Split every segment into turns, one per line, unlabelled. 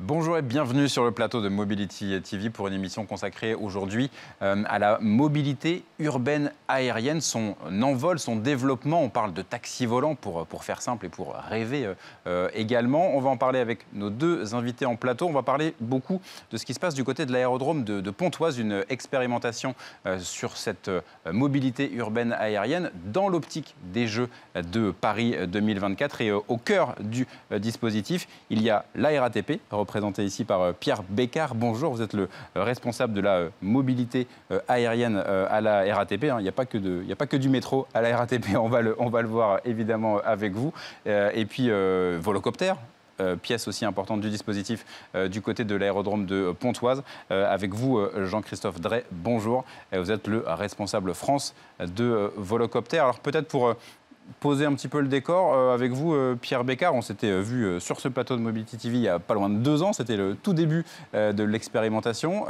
Bonjour et bienvenue sur le plateau de Mobility TV pour une émission consacrée aujourd'hui à la mobilité urbaine aérienne, son envol, son développement. On parle de taxi volant pour faire simple et pour rêver également. On va en parler avec nos deux invités en plateau. On va parler beaucoup de ce qui se passe du côté de l'aérodrome de Pontoise, une expérimentation sur cette mobilité urbaine aérienne dans l'optique des Jeux de Paris 2024. Et au cœur du dispositif, il y a la RATP, représenté ici par Pierre Bécard. Bonjour, vous êtes le responsable de la mobilité aérienne à la RATP. Il n'y a pas que du métro à la RATP, on va le voir évidemment avec vous. Et puis Volocopter, pièce aussi importante du dispositif du côté de l'aérodrome de Pontoise. Avec vous, Jean-Christophe Drey, bonjour. Vous êtes le responsable France de Volocopter. Alors peut-être pour poser un petit peu le décor avec vous, Pierre Bécard. On s'était vu sur ce plateau de Mobility TV il y a pas loin de 2 ans. C'était le tout début de l'expérimentation.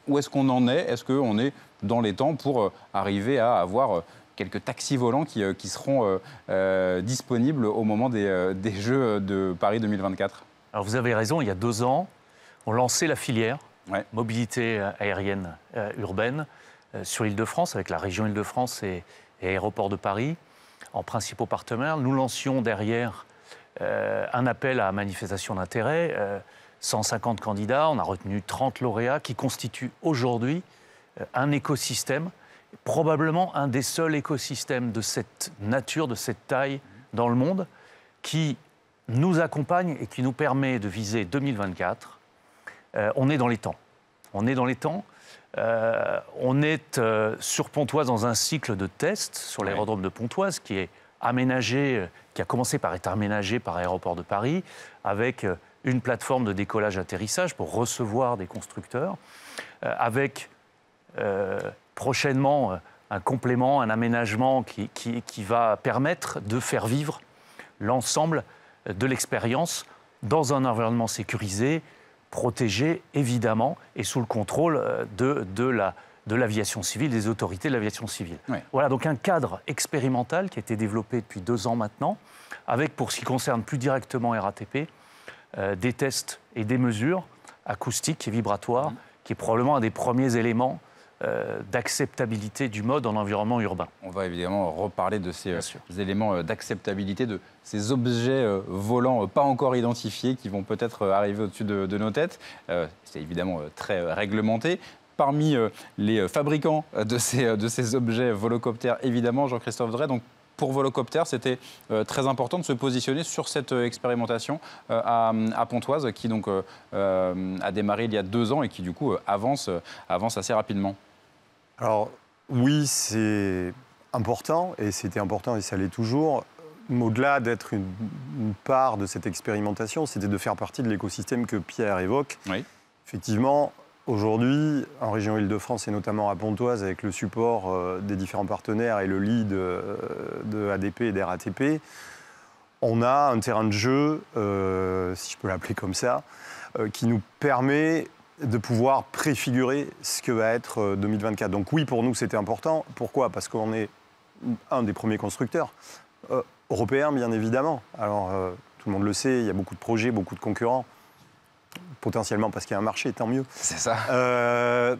Où est-ce qu'on en est? Est-ce qu'on est dans les temps pour arriver à avoir quelques taxis volants qui seront disponibles au moment des Jeux de Paris 2024? Alors
vous avez raison, il y a 2 ans, on lançait la filière mobilité aérienne urbaine sur l'Île-de-France avec la région Île-de-France et Aéroports de Paris en principaux partenaires. Nous lancions derrière un appel à manifestation d'intérêt, 150 candidats, on a retenu 30 lauréats qui constituent aujourd'hui un écosystème, probablement un des seuls écosystèmes de cette nature, de cette taille dans le monde, qui nous accompagne et qui nous permet de viser 2024. On est dans les temps. On est dans les temps. On est sur Pontoise dans un cycle de tests sur l'aérodrome de Pontoise qui est aménagé, qui a commencé par être aménagé par Aéroports de Paris avec une plateforme de décollage-atterrissage pour recevoir des constructeurs, avec prochainement un complément, un aménagement qui va permettre de faire vivre l'ensemble de l'expérience dans un environnement sécurisé, protégé évidemment et sous le contrôle de l'aviation civile, des autorités de l'aviation civile. Oui. Voilà donc un cadre expérimental qui a été développé depuis 2 ans maintenant, avec pour ce qui concerne plus directement RATP, des tests et des mesures acoustiques et vibratoires, qui est probablement un des premiers éléments d'acceptabilité du mode en environnement urbain.
On va évidemment reparler de ces éléments d'acceptabilité, de ces objets volants pas encore identifiés qui vont peut-être arriver au-dessus de nos têtes. C'est évidemment très réglementé. Parmi les fabricants de ces objets volocoptères, évidemment, Jean-Christophe Drey. Donc, pour Volocopter, c'était très important de se positionner sur cette expérimentation à Pontoise, qui donc a démarré il y a 2 ans et qui du coup avance assez rapidement.
Alors oui, c'est important et c'était important et ça l'est toujours. Au-delà d'être une part de cette expérimentation, c'était de faire partie de l'écosystème que Pierre évoque. Oui. Effectivement, aujourd'hui, en région Île-de-France et notamment à Pontoise, avec le support des différents partenaires et le lead de ADP et d'RATP, on a un terrain de jeu, si je peux l'appeler comme ça, qui nous permet de pouvoir préfigurer ce que va être 2024. Donc oui, pour nous, c'était important. Pourquoi? Parce qu'on est un des premiers constructeurs européens, bien évidemment. Alors, tout le monde le sait, il y a beaucoup de projets, beaucoup de concurrents. Potentiellement parce qu'il y a un marché, tant mieux.
C'est ça.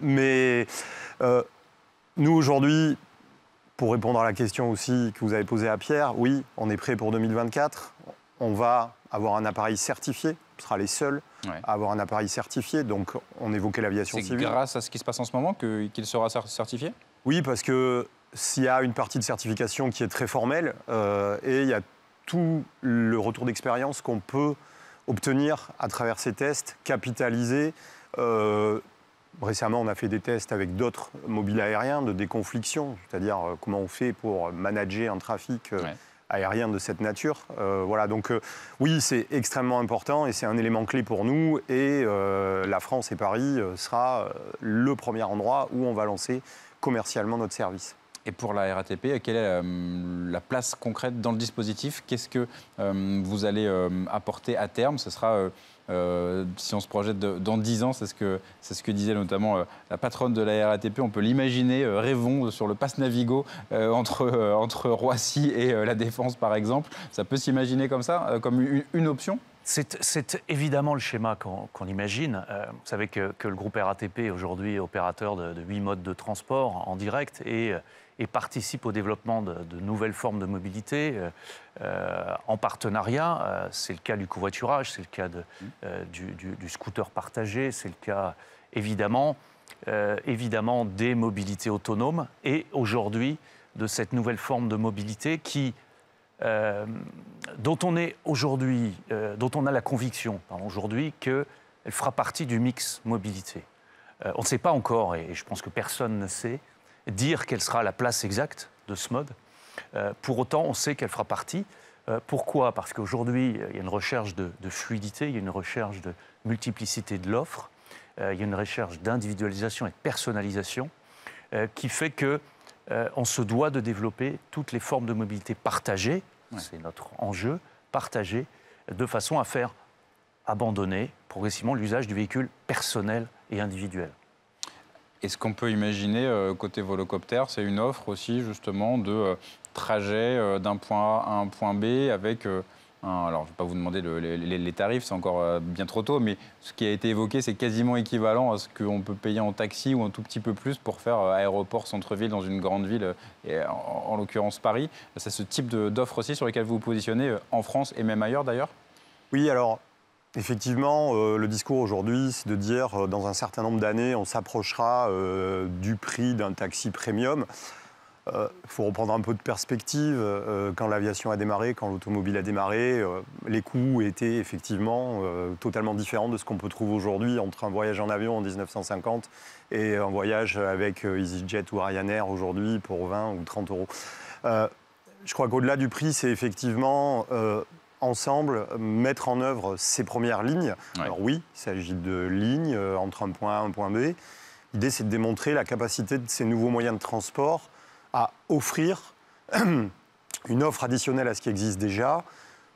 Nous, aujourd'hui, pour répondre à la question aussi que vous avez posée à Pierre, oui, on est prêt pour 2024. On va avoir un appareil certifié. On sera les seuls à avoir un appareil certifié. Donc, on évoquait l'aviation civile.
C'est grâce à ce qui se passe en ce moment qu'il sera certifié?
Oui, parce que s'il y a une partie de certification qui est très formelle, et il y a tout le retour d'expérience qu'on peut obtenir à travers ces tests, capitaliser. Récemment, on a fait des tests avec d'autres mobiles aériens de déconfliction, c'est-à-dire comment on fait pour manager un trafic aérien de cette nature. Voilà, donc oui, c'est extrêmement important et c'est un élément clé pour nous. Et la France et Paris sera le premier endroit où on va lancer commercialement notre service.
Et pour la RATP, quelle est la place concrète dans le dispositif? Qu'est-ce que vous allez apporter à terme? Ce sera, si on se projette dans 10 ans, c'est ce que disait notamment la patronne de la RATP, on peut l'imaginer, rêvons sur le pass Navigo entre Roissy et la Défense, par exemple. Ça peut s'imaginer comme ça, comme une option?
C'est évidemment le schéma qu'on imagine. Vous savez que le groupe RATP est aujourd'hui opérateur de 8 modes de transport en direct et participe au développement de nouvelles formes de mobilité en partenariat. C'est le cas du covoiturage, c'est le cas du scooter partagé, c'est le cas évidemment des mobilités autonomes et aujourd'hui de cette nouvelle forme de mobilité dont on a la conviction aujourd'hui qu'elle fera partie du mix mobilité. On ne sait pas encore, et je pense que personne ne sait, dire quelle sera la place exacte de ce mode. Pour autant, on sait qu'elle fera partie. Pourquoi? Parce qu'aujourd'hui, il y a une recherche de fluidité, il y a une recherche de multiplicité de l'offre, il y a une recherche d'individualisation et de personnalisation qui fait qu'on se doit de développer toutes les formes de mobilité partagées, c'est notre enjeu, partagées, de façon à faire abandonner progressivement l'usage du véhicule personnel et individuel.
Est-ce qu'on peut imaginer, côté volocoptère, c'est une offre aussi justement de trajet d'un point A à un point B avec... alors, je ne vais pas vous demander les tarifs, c'est encore bien trop tôt, mais ce qui a été évoqué, c'est quasiment équivalent à ce qu'on peut payer en taxi ou un tout petit peu plus pour faire aéroport, centre-ville dans une grande ville, et en l'occurrence Paris. C'est ce type d'offre aussi sur lesquelles vous vous positionnez en France et même ailleurs d'ailleurs?
Oui, alors effectivement, le discours aujourd'hui, c'est de dire dans un certain nombre d'années, on s'approchera du prix d'un taxi premium. Il faut reprendre un peu de perspective. Quand l'aviation a démarré, quand l'automobile a démarré, les coûts étaient effectivement totalement différents de ce qu'on peut trouver aujourd'hui entre un voyage en avion en 1950 et un voyage avec EasyJet ou Ryanair aujourd'hui pour 20 ou 30 euros. Je crois qu'au-delà du prix, c'est effectivement ensemble mettre en œuvre ces premières lignes. Ouais. Alors oui, il s'agit de lignes entre un point A et un point B. L'idée, c'est de démontrer la capacité de ces nouveaux moyens de transport à offrir une offre additionnelle à ce qui existe déjà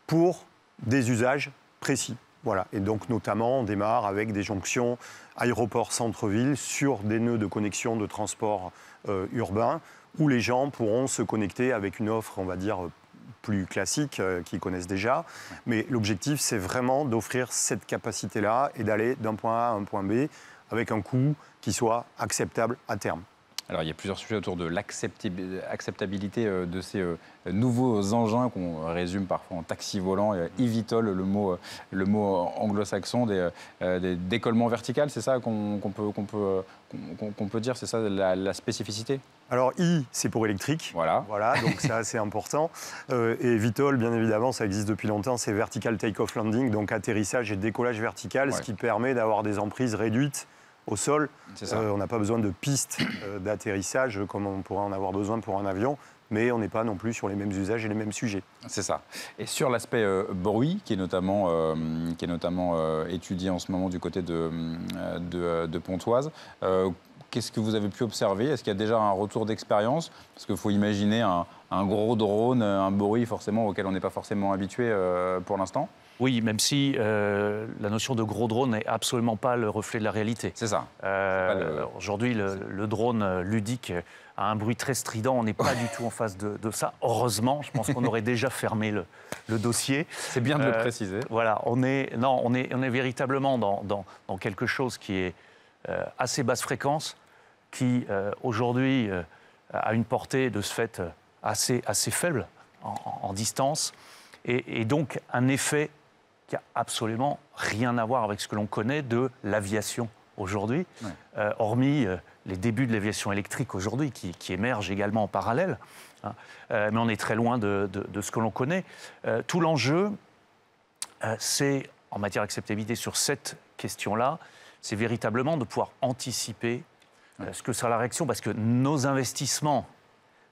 pour des usages précis. Voilà. Et donc, notamment, on démarre avec des jonctions aéroport-centre-ville sur des nœuds de connexion de transport urbain où les gens pourront se connecter avec une offre, on va dire, plus classique, qu'ils connaissent déjà. Mais l'objectif, c'est vraiment d'offrir cette capacité-là et d'aller d'un point A à un point B avec un coût qui soit acceptable à terme.
Alors, il y a plusieurs sujets autour de l'acceptabilité de ces nouveaux engins qu'on résume parfois en taxi volant, eVTOL, le mot anglo-saxon, des décollements verticaux, c'est ça qu'on peut dire, c'est ça la spécificité?
Alors, c'est pour électrique. Voilà, donc c'est assez important. Et VTOL, bien évidemment, ça existe depuis longtemps, c'est Vertical Take-Off Landing, donc atterrissage et décollage vertical, ce qui permet d'avoir des emprises réduites au sol. On n'a pas besoin de pistes d'atterrissage comme on pourrait en avoir besoin pour un avion, mais on n'est pas non plus sur les mêmes usages et les mêmes sujets.
C'est ça. Et sur l'aspect bruit, qui est notamment étudié en ce moment du côté de Pontoise, qu'est-ce que vous avez pu observer? Est-ce qu'il y a déjà un retour d'expérience? Parce qu'il faut imaginer un gros drone, un bruit forcément auquel on n'est pas forcément habitué pour l'instant.
Oui, même si la notion de gros drone n'est absolument pas le reflet de la réalité.
C'est ça.
Aujourd'hui, le drone ludique a un bruit très strident. On n'est pas du tout en face de ça. Heureusement, je pense qu'on aurait déjà fermé le dossier.
C'est bien de le préciser.
Voilà, on est véritablement dans quelque chose qui est assez basse fréquence, qui aujourd'hui a une portée de ce fait assez faible en distance, et donc un effet qui n'a absolument rien à voir avec ce que l'on connaît de l'aviation aujourd'hui, hormis les débuts de l'aviation électrique aujourd'hui qui émergent également en parallèle. Mais on est très loin de ce que l'on connaît. Tout l'enjeu, c'est, en matière d'acceptabilité sur cette question-là, c'est véritablement de pouvoir anticiper ce que sera la réaction, parce que nos investissements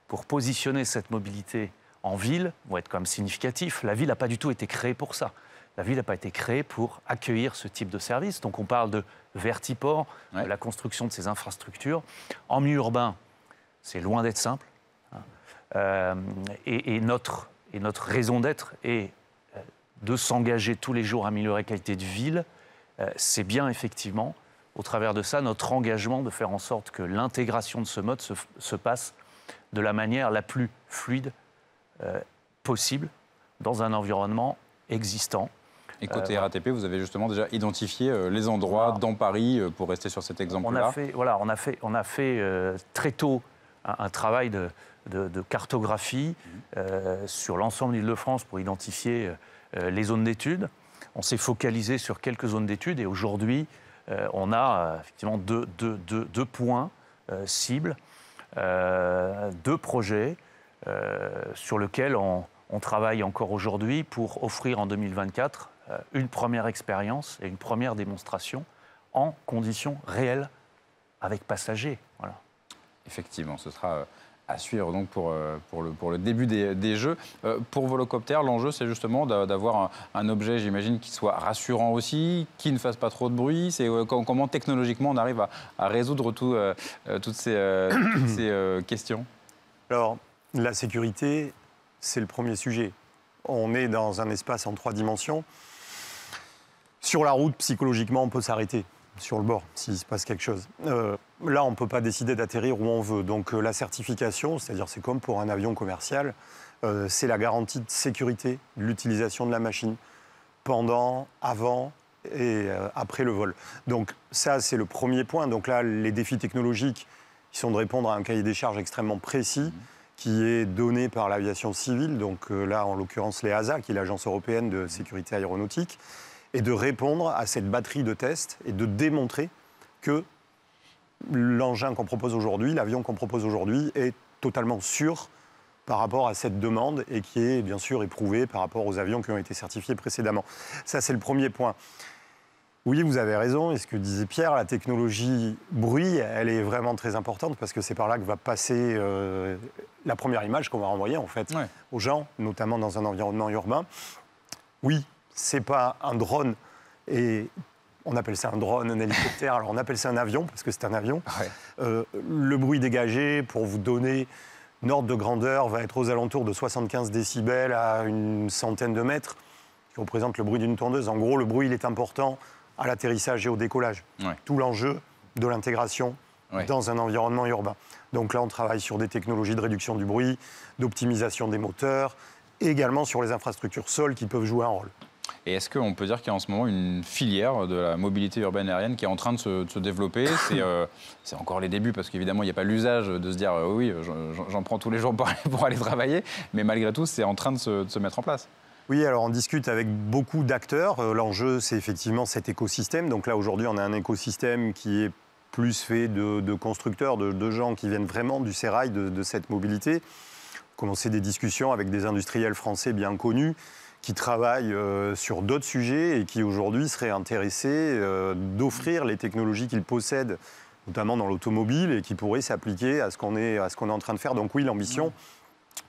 pour positionner cette mobilité en ville vont être quand même significatifs. La ville n'a pas du tout été créée pour ça. La ville n'a pas été créée pour accueillir ce type de service. Donc on parle de vertiport, de la construction de ces infrastructures. En milieu urbain, c'est loin d'être simple. Et notre raison d'être est de s'engager tous les jours à améliorer la qualité de vie. C'est bien effectivement, au travers de ça, notre engagement de faire en sorte que l'intégration de ce mode se passe de la manière la plus fluide possible dans un environnement existant.
Et côté RATP, vous avez justement déjà identifié les endroits dans Paris, pour rester sur cet exemple-là.
On a fait très tôt un travail de cartographie sur l'ensemble de l'Île-de-France pour identifier les zones d'études. On s'est focalisé sur quelques zones d'études et aujourd'hui, on a effectivement deux points cibles, deux projets sur lesquels on travaille encore aujourd'hui pour offrir en 2024 une première expérience et une première démonstration en conditions réelles avec passagers. Voilà.
Effectivement, ce sera à suivre donc pour le début des Jeux. Pour Volocopter, l'enjeu, c'est justement d'avoir un objet, j'imagine, qui soit rassurant aussi, qui ne fasse pas trop de bruit. C'est comment technologiquement on arrive à résoudre toutes ces questions.
Alors, la sécurité, c'est le premier sujet. On est dans un espace en 3 dimensions. Sur la route, psychologiquement, on peut s'arrêter sur le bord s'il se passe quelque chose. Là, on ne peut pas décider d'atterrir où on veut. Donc la certification, c'est-à-dire c'est comme pour un avion commercial, c'est la garantie de sécurité de l'utilisation de la machine pendant, avant et après le vol. Donc ça, c'est le premier point. Donc là, les défis technologiques, qui sont de répondre à un cahier des charges extrêmement précis, qui est donné par l'aviation civile, donc là, en l'occurrence, l'EASA, qui est l'Agence européenne de sécurité aéronautique, et de répondre à cette batterie de tests et de démontrer que l'engin qu'on propose aujourd'hui, l'avion qu'on propose aujourd'hui, est totalement sûr par rapport à cette demande et qui est bien sûr éprouvé par rapport aux avions qui ont été certifiés précédemment. Ça, c'est le premier point. Oui, vous avez raison, et ce que disait Pierre, la technologie bruit, elle est vraiment très importante parce que c'est par là que va passer la première image qu'on va renvoyer en fait aux gens, notamment dans un environnement urbain. Oui, c'est pas un drone, et on appelle ça un drone, un hélicoptère, alors on appelle ça un avion parce que c'est un avion. Le bruit dégagé, pour vous donner une ordre de grandeur, va être aux alentours de 75 décibels à une centaine de mètres, qui représente le bruit d'une tondeuse. En gros, le bruit, il est important à l'atterrissage et au décollage. Tout l'enjeu de l'intégration dans un environnement urbain. Donc là, on travaille sur des technologies de réduction du bruit, d'optimisation des moteurs, et également sur les infrastructures sol qui peuvent jouer un rôle.
Et est-ce qu'on peut dire qu'il y a en ce moment une filière de la mobilité urbaine aérienne qui est en train de se développer? C'est encore les débuts parce qu'évidemment, il n'y a pas l'usage de se dire oui, j'en prends tous les jours pour aller travailler, mais malgré tout, c'est en train de se mettre en place.
Oui, alors on discute avec beaucoup d'acteurs. L'enjeu, c'est effectivement cet écosystème. Donc là, aujourd'hui, on a un écosystème qui est plus fait de constructeurs, de gens qui viennent vraiment du sérail de cette mobilité. On a commencé des discussions avec des industriels français bien connus qui travaillent sur d'autres sujets et qui aujourd'hui seraient intéressés d'offrir les technologies qu'ils possèdent, notamment dans l'automobile, et qui pourraient s'appliquer à ce qu'on est en train de faire. Donc oui, l'ambition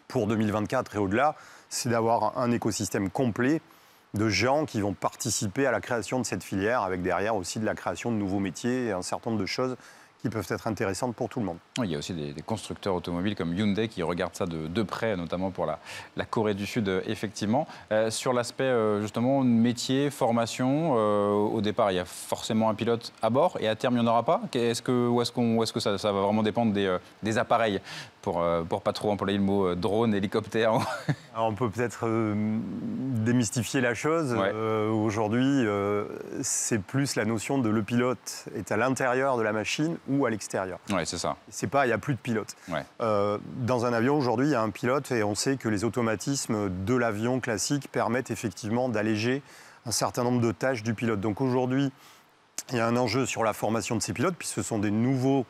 pour 2024 et au-delà, c'est d'avoir un écosystème complet de gens qui vont participer à la création de cette filière, avec derrière aussi de la création de nouveaux métiers et un certain nombre de choses qui peuvent être intéressantes pour tout le monde.
Il y a aussi des constructeurs automobiles comme Hyundai qui regardent ça de près, notamment pour la Corée du Sud, effectivement. Sur l'aspect, justement, métier, formation, au départ, il y a forcément un pilote à bord et à terme, il n'y en aura pas. Ou est-ce que ça va vraiment dépendre des appareils pour pas trop employer le mot drone, hélicoptère?
Alors on peut peut-être démystifier la chose. Aujourd'hui, c'est plus la notion de le pilote est à l'intérieur de la machine ou à l'extérieur.
Oui, c'est ça.
C'est pas, il n'y a plus de pilote. Dans un avion, aujourd'hui, il y a un pilote et on sait que les automatismes de l'avion classique permettent effectivement d'alléger un certain nombre de tâches du pilote. Donc aujourd'hui, il y a un enjeu sur la formation de ces pilotes, puisque ce sont des nouveaux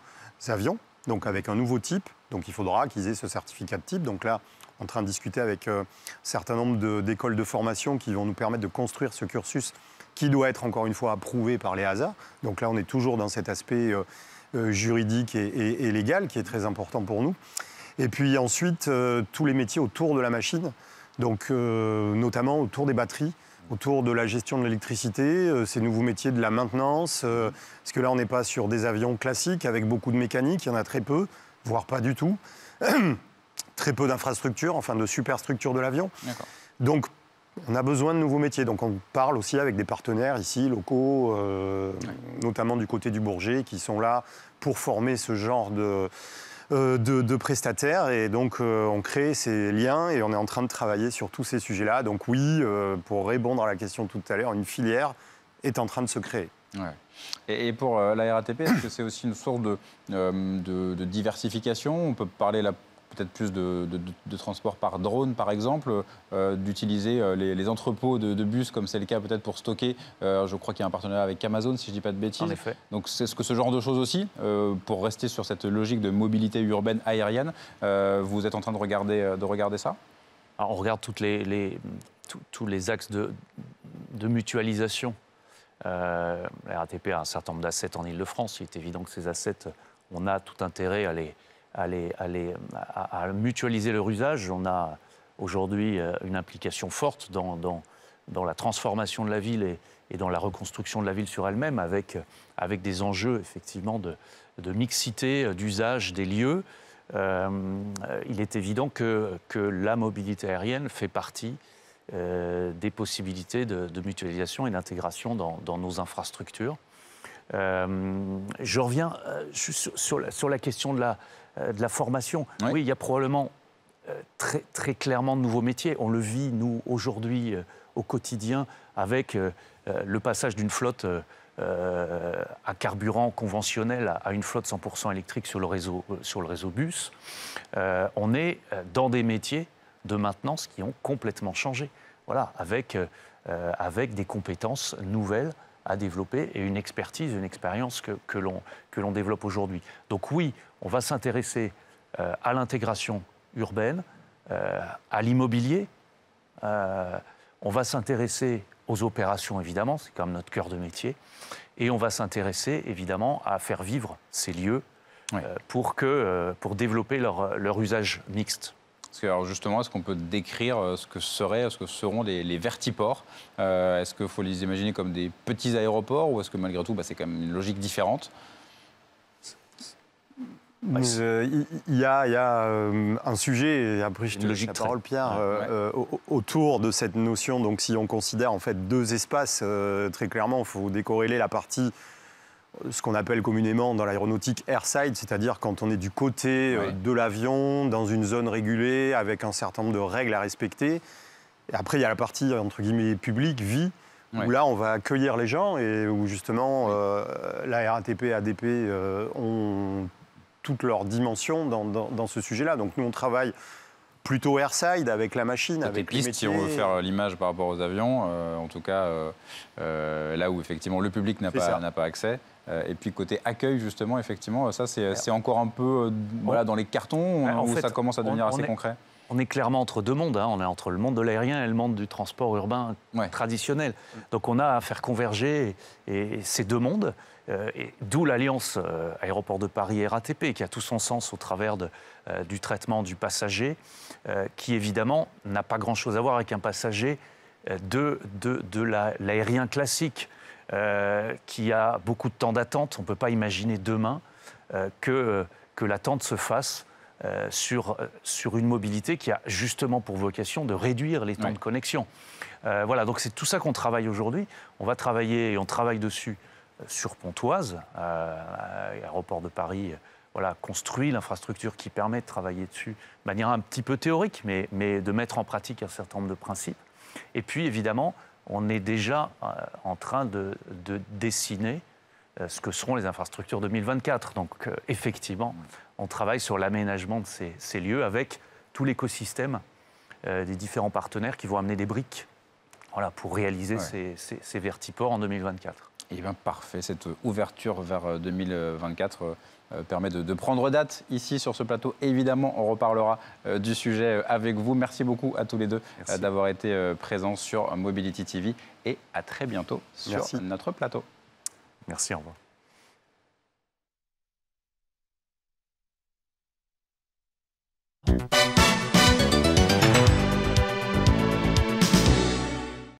avions, donc avec un nouveau type. Donc il faudra qu'ils aient ce certificat de type. Donc là, on est en train de discuter avec un certain nombre d'écoles de formation qui vont nous permettre de construire ce cursus qui doit être encore une fois approuvé par l'EASA. Donc là, on est toujours dans cet aspect juridique et légal qui est très important pour nous. Et puis ensuite, tous les métiers autour de la machine, donc notamment autour des batteries, autour de la gestion de l'électricité, ces nouveaux métiers de la maintenance, parce que là, on n'est pas sur des avions classiques avec beaucoup de mécanique, il y en a très peu, voire pas du tout. très peu d'infrastructures, enfin de superstructures de l'avion. Donc, on a besoin de nouveaux métiers. Donc, on parle aussi avec des partenaires ici, locaux, notamment du côté du Bourget, qui sont là pour former ce genre de prestataires. Et donc, on crée ces liens et on est en train de travailler sur tous ces sujets-là. Donc, oui, pour répondre à la question tout à l'heure, une filière est en train de se créer.
Ouais. Et pour la RATP, est-ce que c'est aussi une sorte de diversification? On peut parler là peut-être plus de transport par drone, par exemple, d'utiliser les entrepôts de bus, comme c'est le cas peut-être pour stocker. Je crois qu'il y a un partenariat avec Amazon, si je ne dis pas de bêtises.
En effet.
Donc, est-ce que ce genre de choses aussi, pour rester sur cette logique de mobilité urbaine aérienne, vous êtes en train de regarder ça?
Alors, on regarde tous les axes de mutualisation. La RATP a un certain nombre d'assets en Ile-de-France. Il est évident que ces assets, on a tout intérêt à mutualiser leur usage. On a aujourd'hui une implication forte dans la transformation de la ville et dans la reconstruction de la ville sur elle-même, avec des enjeux effectivement de mixité, d'usage des lieux. Il est évident que la mobilité aérienne fait partie des possibilités de mutualisation et d'intégration dans nos infrastructures. Je reviens sur la question de la formation. Oui. Oui, il y a probablement très, très clairement de nouveaux métiers. On le vit, nous, aujourd'hui, au quotidien, avec le passage d'une flotte à carburant conventionnel à une flotte 100% électrique sur le réseau bus. On est dans des métiers de maintenance qui ont complètement changé. Voilà, avec des compétences nouvelles à développer et une expertise, une expérience que l'on développe aujourd'hui. Donc oui, on va s'intéresser à l'intégration urbaine, à l'immobilier, on va s'intéresser aux opérations, évidemment, c'est quand même notre cœur de métier, et on va s'intéresser, évidemment, à faire vivre ces lieux pour développer leur usage mixte.
Alors justement, est-ce qu'on peut décrire ce que seront les vertiports? Est-ce qu'il faut les imaginer comme des petits aéroports ou est-ce que malgré tout, c'est quand même une logique différente?
Il y a un sujet, et après je te laisse la parole, Pierre, autour de cette notion. Donc si on considère en fait deux espaces, très clairement, il faut décorréler la partie, ce qu'on appelle communément dans l'aéronautique airside, c'est-à-dire quand on est du côté de l'avion, dans une zone régulée, avec un certain nombre de règles à respecter. Et après, il y a la partie, entre guillemets, publique, vie, où là, on va accueillir les gens et où justement, la RATP et ADP ont toutes leurs dimensions dans ce sujet-là. Donc nous, on travaille plutôt airside avec la machine, avec les métiers.
Si on veut faire l'image par rapport aux avions, en tout cas, là où effectivement le public n'a pas accès. Et puis côté accueil, justement, effectivement, ça c'est encore un peu dans les cartons où ça commence à devenir assez concret.
On est clairement entre deux mondes. On est entre le monde de l'aérien et le monde du transport urbain traditionnel. Donc on a à faire converger ces deux mondes. D'où l'alliance Aéroport de Paris et RATP, qui a tout son sens au travers du traitement du passager, qui évidemment n'a pas grand-chose à voir avec un passager de l'aérien classique, qui a beaucoup de temps d'attente. On ne peut pas imaginer demain que l'attente se fasse sur une mobilité qui a justement pour vocation de réduire les temps de connexion. Voilà, donc c'est tout ça qu'on travaille aujourd'hui. On va travailler, et on travaille dessus, sur Pontoise. Aéroport de Paris construit l'infrastructure qui permet de travailler dessus de manière un petit peu théorique, mais de mettre en pratique un certain nombre de principes. Et puis, évidemment, on est déjà en train de dessiner ce que seront les infrastructures 2024. Donc, effectivement, on travaille sur l'aménagement de ces lieux avec tout l'écosystème des différents partenaires qui vont amener des briques pour réaliser ces vertiports en 2024.
Eh bien, parfait. Cette ouverture vers 2024 permet de prendre date ici sur ce plateau. Évidemment, on reparlera du sujet avec vous. Merci beaucoup à tous les deux d'avoir été présents sur Mobility TV et à très bientôt sur notre plateau.
Merci, au revoir.